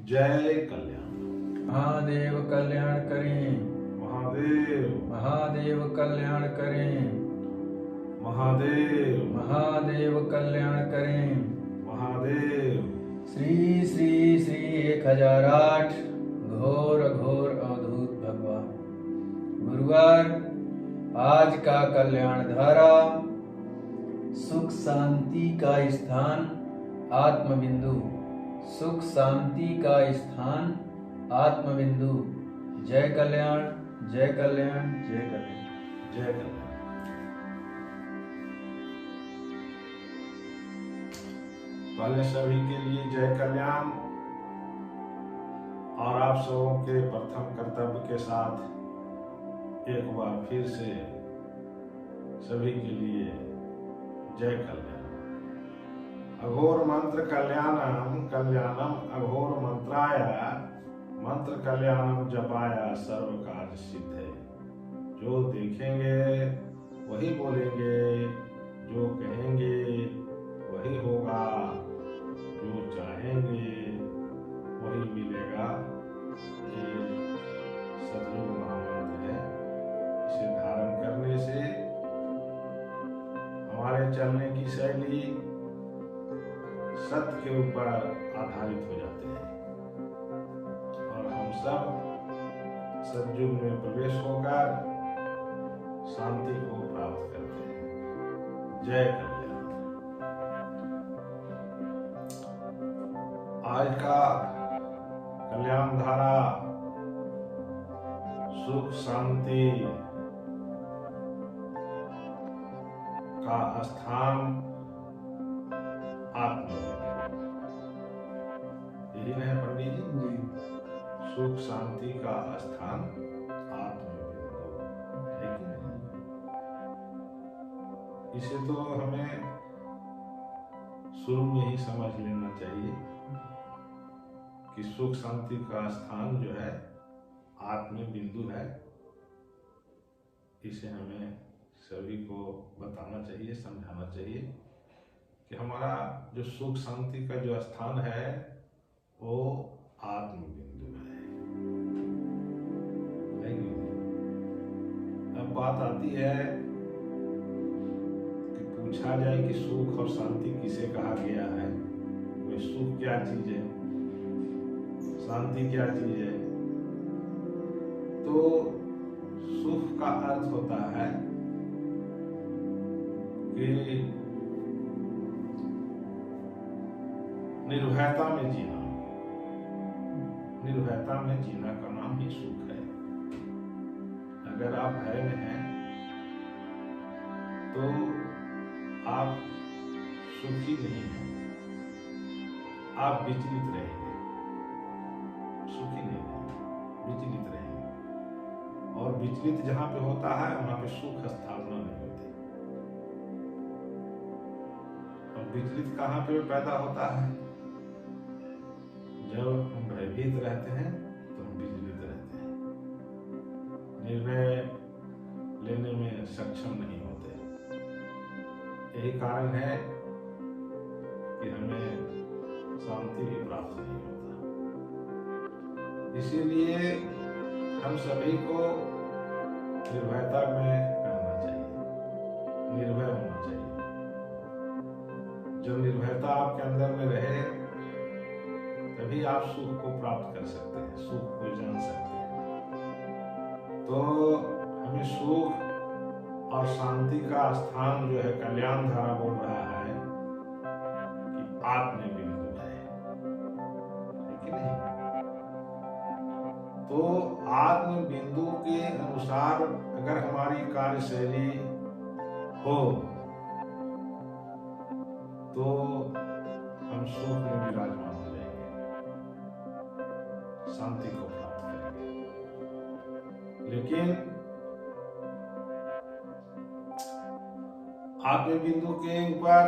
जय कल्याण। महादेव कल्याण करें। महादेव महादेव कल्याण करें। महादेव महादेव कल्याण करें। महादेव। श्री श्री श्री 1008 घोर घोर अवधूत भगवान। गुरुवार आज का कल्याण धारा सुख शांति का स्थान आत्मबिंदु। सुख शांति का स्थान आत्मबिंदु। जय कल्याण जय कल्याण जय कल्याण जय कल्याण। पहले सभी के लिए जय कल्याण और आप सबों के प्रथम कर्तव्य के साथ एक बार फिर से सभी के लिए जय कल्याण। अघोर मंत्र कल्याणम कल्याणम अघोर मंत्राय मंत्र कल्याणम जपाया सर्व कार्य सिद्ध है। जो देखेंगे वही बोलेंगे, जो कहेंगे वही होगा, जो चाहेंगे वही मिलेगा। ये सतयुग महामंत्र है। इसे धारण करने से हमारे चलने की शैली सत्य के ऊपर आधारित हो जाते हैं और हम सब सतयुग में प्रवेश होकर शांति को प्राप्त करते हैं। जय कल्याण। आज का कल्याण धारा सुख शांति का स्थान आत्मबिंदु। यही है पंडित जी। सुख शांति का स्थान आत्मबिंदु है कि नहीं? इसे तो हमें शुरू में ही समझ लेना चाहिए कि सुख शांति का स्थान जो है आत्मबिंदु है। इसे हमें सभी को बताना चाहिए, समझाना चाहिए कि हमारा जो सुख शांति का जो स्थान है वो आत्मबिंदु है। अब बात आती है कि पूछा जाए कि सुख और शांति किसे कहा गया है। वो सुख क्या चीज है, शांति क्या चीज है? तो सुख का अर्थ होता है कि निर्भयता में जीना। निर्भयता में जीना का नाम ही सुख है। अगर आप भय में हैं तो आप सुखी नहीं हैं, आप विचलित रहेंगे। सुखी नहीं रहेंगे, विचलित रहेंगे। और विचलित जहां पे होता है वहां पे सुख स्थापना नहीं होती। और विचलित कहां पे पैदा होता है? जब हम भयभीत रहते हैं तो हम विचलित रहते हैं, निर्णय लेने में सक्षम नहीं होते। यही कारण है कि हमें शांति भी प्राप्त नहीं होता। इसीलिए हम सभी को निर्भयता में रहना चाहिए, निर्भय होना चाहिए। जब निर्भयता आपके अंदर में रहे तभी आप सुख को प्राप्त कर सकते हैं, सुख को जान सकते हैं। तो हमें सुख और शांति का स्थान जो है कल्याण धारा बोल रहा है कि आत्मबिंदु है कि नहीं? तो आत्मबिंदु के अनुसार अगर हमारी कार्यशैली हो तो हम सुख में विराजमान हो जाएंगे, शांति को प्राप्त करेंगे। लेकिन आत्मबिंदु के ऊपर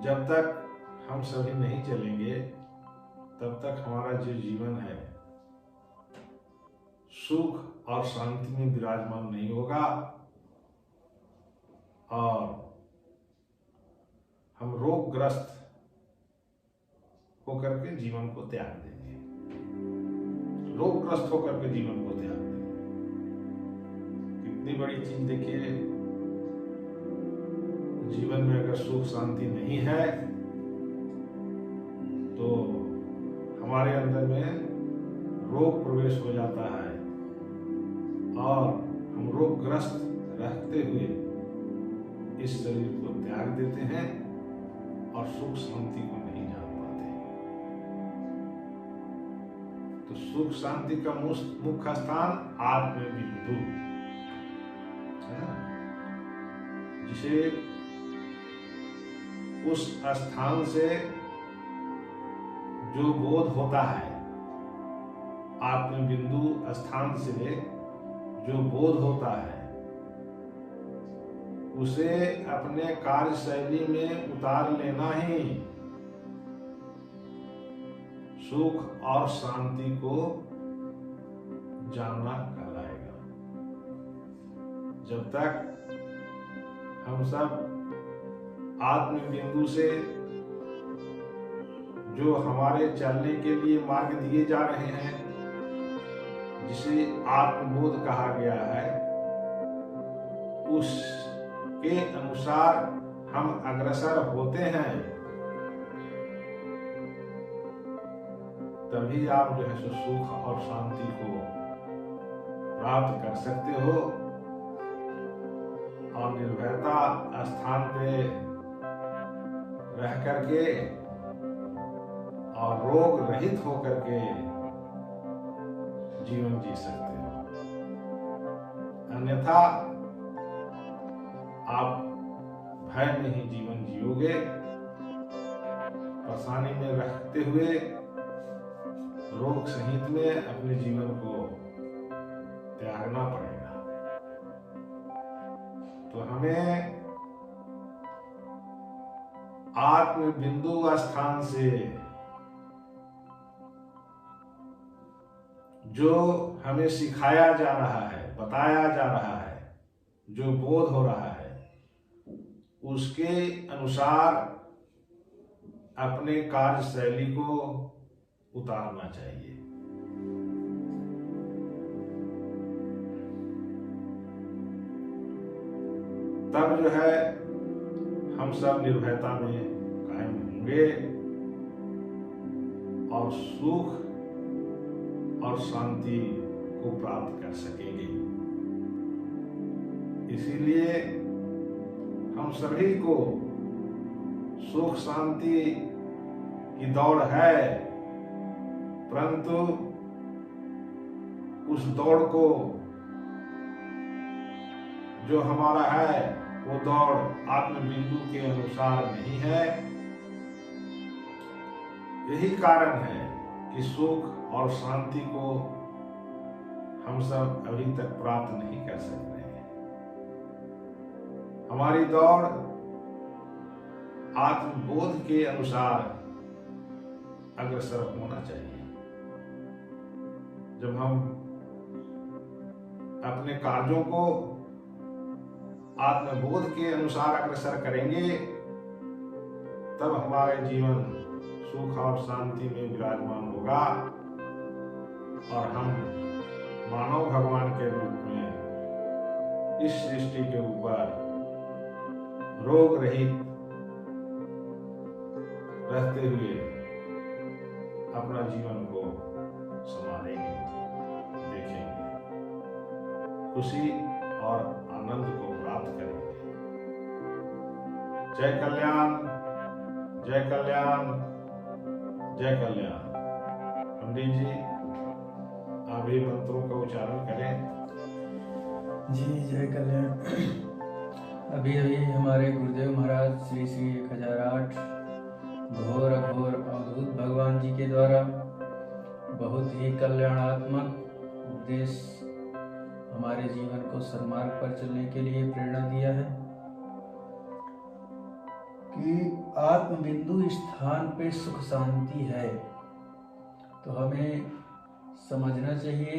जब तक हम सभी नहीं चलेंगे तब तक हमारा जो जीवन है सुख और शांति में विराजमान नहीं होगा और हम रोगग्रस्त होकर के जीवन को त्याग देंगे, रोगग्रस्त होकर के जीवन को त्याग देंगे। कितनी बड़ी चीज देखिए, जीवन में अगर सुख शांति नहीं है तो हमारे अंदर में रोग प्रवेश हो जाता है और हम रोगग्रस्त रहते हुए इस शरीर को त्याग देते हैं और सुख शांति को नहीं जान पाते। तो सुख शांति का मुख्य स्थान आत्म बिंदु है ना, जिसे उस स्थान से जो बोध होता है, आत्म बिंदु स्थान से जो बोध होता है, उसे अपने कार्यशैली में उतार लेना ही सुख और शांति को जानना कहलाएगा। जब तक हम सब आत्म बिंदु से जो हमारे चलने के लिए मार्ग दिए जा रहे हैं, जिसे आत्मबोध कहा गया है, उसके अनुसार हम अग्रसर होते हैं, तभी आप जो है सो सुख और शांति को प्राप्त कर सकते हो और निर्भयता स्थान पे रह करके और रोग रहित होकर के जीवन जी सकते हो। अन्यथा आप भय में ही जीवन जियोगे, परेशानी में रहते हुए रोग सहित में अपने जीवन को त्यागना पड़ेगा। तो हमें आत्म बिंदु स्थान से जो हमें सिखाया जा रहा है, बताया जा रहा है, जो बोध हो रहा है, उसके अनुसार अपने कार्यशैली को उतारना चाहिए। तब जो है हम सब निर्भयता में कायम होंगे और सुख और शांति को प्राप्त कर सकेंगे। इसीलिए हम सभी को सुख शांति की दौड़ है, परंतु उस दौड़ को जो हमारा है वो दौड़ आत्म बिंदु के अनुसार नहीं है। यही कारण है कि सुख और शांति को हम सब अभी तक प्राप्त नहीं कर सक रहे हैं। हमारी दौड़ आत्मबोध के अनुसार अग्रसर होना चाहिए। जब हम अपने कार्यों को आत्मबोध के अनुसार अग्रसर करेंगे, तब हमारे जीवन सुख और शांति में विराजमान होगा और हम मानव भगवान के रूप में इस सृष्टि के ऊपर रोग रहित रहते हुए अपना जीवन को संभालेंगे, देखेंगे, खुशी और आनंद को प्राप्त करेंगे। जय कल्याण, जय कल्याण, जय कल्याण। पंडित जी अभी मंत्रों का उच्चारण करें। जी जय कल्याण। अभी अभी हमारे गुरुदेव महाराज श्री श्री 1008 घोर अघोर अवधूत भगवान जी के द्वारा बहुत ही कल्याणात्मक उपदेश हमारे जीवन को सन्मार्ग पर चलने के लिए प्रेरणा दिया है कि आत्म बिंदु स्थान पे सुख शांति है। तो हमें समझना चाहिए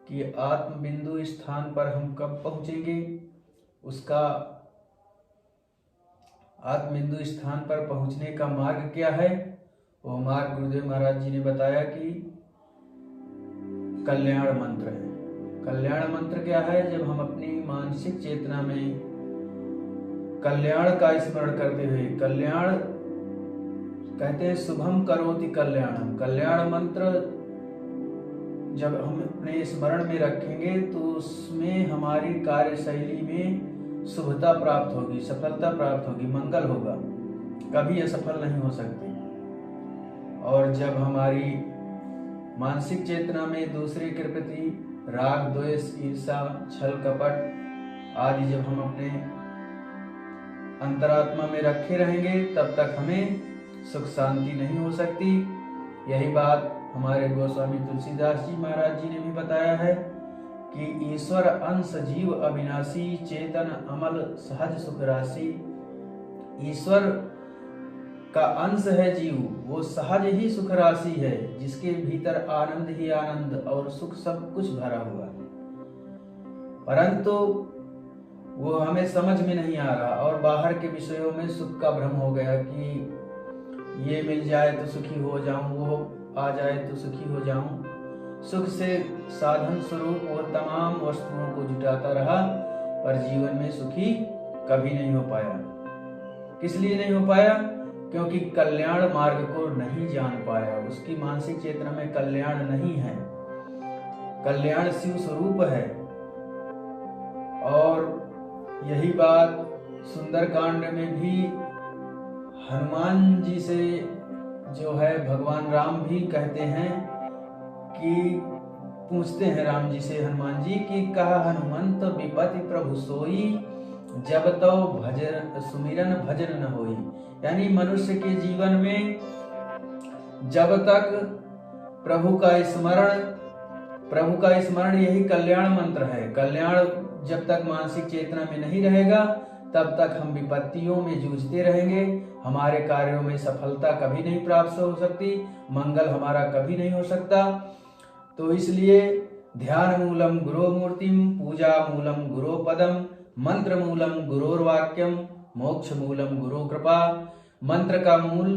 कि आत्म बिंदु स्थान पर हम कब पहुंचेंगे, उसका आत्म बिंदु स्थान पर पहुंचने का मार्ग क्या है, वो हमारे गुरुदेव महाराज जी ने बताया कि कल्याण मंत्र है। कल्याण मंत्र क्या है? जब हम अपनी मानसिक चेतना में कल्याण का स्मरण करते हुए, कल्याण कहते हैं शुभम करोति कल्याणम, कल्याण मंत्र जब हम अपने स्मरण में रखेंगे तो उसमें हमारी कार्यशैली में शुभता प्राप्त होगी, सफलता प्राप्त होगी, मंगल होगा, कभी असफल नहीं हो सकती। और जब हमारी मानसिक चेतना में दूसरे के प्रति राग, द्वेष, ईर्षा, छल, कपट आदि जब हम अपने अंतरात्मा में रखे रहेंगे तब तक हमें सुख शांति नहीं हो सकती। यही बात हमारे गोस्वामी तुलसीदास जी महाराज जी ने भी बताया है कि ईश्वर अंश जीव अविनाशी, चेतन अमल सहज सुख राशि। ईश्वर का अंश है जीव, वो सहज ही सुख राशि है, जिसके भीतर आनंद ही आनंद और सुख सब कुछ भरा हुआ है, परंतु वो हमें समझ में नहीं आ रहा और बाहर के विषयों में सुख का भ्रम हो गया कि ये मिल जाए तो सुखी हो जाऊं, वो आ जाए तो सुखी हो जाऊं। सुख से साधन स्वरूप वो तमाम वस्तुओं को जुटाता रहा पर जीवन में सुखी कभी नहीं हो पाया। किस लिए नहीं हो पाया? क्योंकि कल्याण मार्ग को नहीं जान पाया, उसकी मानसिक चेतना में कल्याण नहीं है। कल्याण शिव स्वरूप है। और यही बात सुंदरकांड में भी हनुमान जी से जो है भगवान राम भी कहते हैं कि पूछते हैं राम जी से हनुमान जी कि कहा हनुमंत विपति प्रभु सोई, जब तो भजन सुमिरन भजन न होई। यानी मनुष्य के जीवन में जब तक प्रभु का स्मरण यही कल्याण मंत्र है। कल्याण जब तक मानसिक चेतना में नहीं रहेगा तब तक हम विपत्तियों में जूझते रहेंगे, हमारे कार्यों में सफलता कभी नहीं प्राप्त हो सकती, मंगल हमारा कभी नहीं हो सकता। तो इसलिए ध्यान मूलम गुरो मूर्तिम, पूजा मूलम गुरो पदम, मंत्र मूलम गुरोर्वाक्यम, मोक्ष मूलम गुरो कृपा। मंत्र का मूल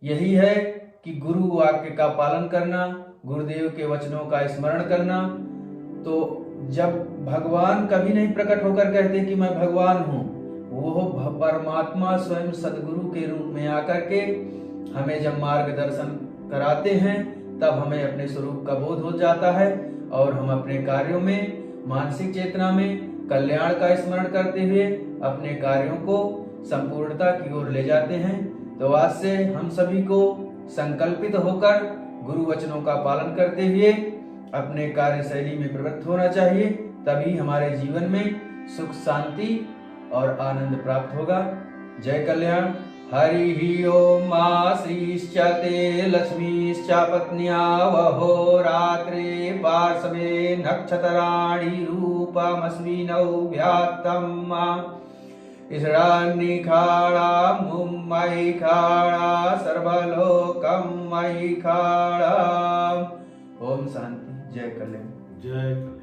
यही है कि गुरु वाक्य का पालन करना, गुरुदेव के वचनों का स्मरण करना। तो जब भगवान कभी नहीं प्रकट होकर कहते कि मैं भगवान हूँ, वो परमात्मा स्वयं सदगुरु के रूप में आकर के हमें जब मार्गदर्शन कराते हैं तब हमें अपने स्वरूप का बोध हो जाता है और हम अपने कार्यों में मानसिक चेतना में कल्याण का स्मरण करते हुए अपने कार्यों को संपूर्णता की ओर ले जाते हैं। तो आज से हम सभी को संकल्पित होकर गुरु वचनों का पालन करते हुए अपने कार्यशैली में प्रवृत्त होना चाहिए, तभी हमारे जीवन में सुख शांति और आनंद प्राप्त होगा। जय कल्याण। हरि ही ओम। मा श्रीश्च ते लक्ष्मीश्च पत्न्या वहो रात्रे पार्श्वे नक्षत्राणि रूपमस्मिनौ व्यात्तम् ईश्वरान्नि खाड़ा मुम्मयि खाड़ा सर्वलोकं मयि खाड़ा। ओम शांति। जय कल्याण। जय कल्याण।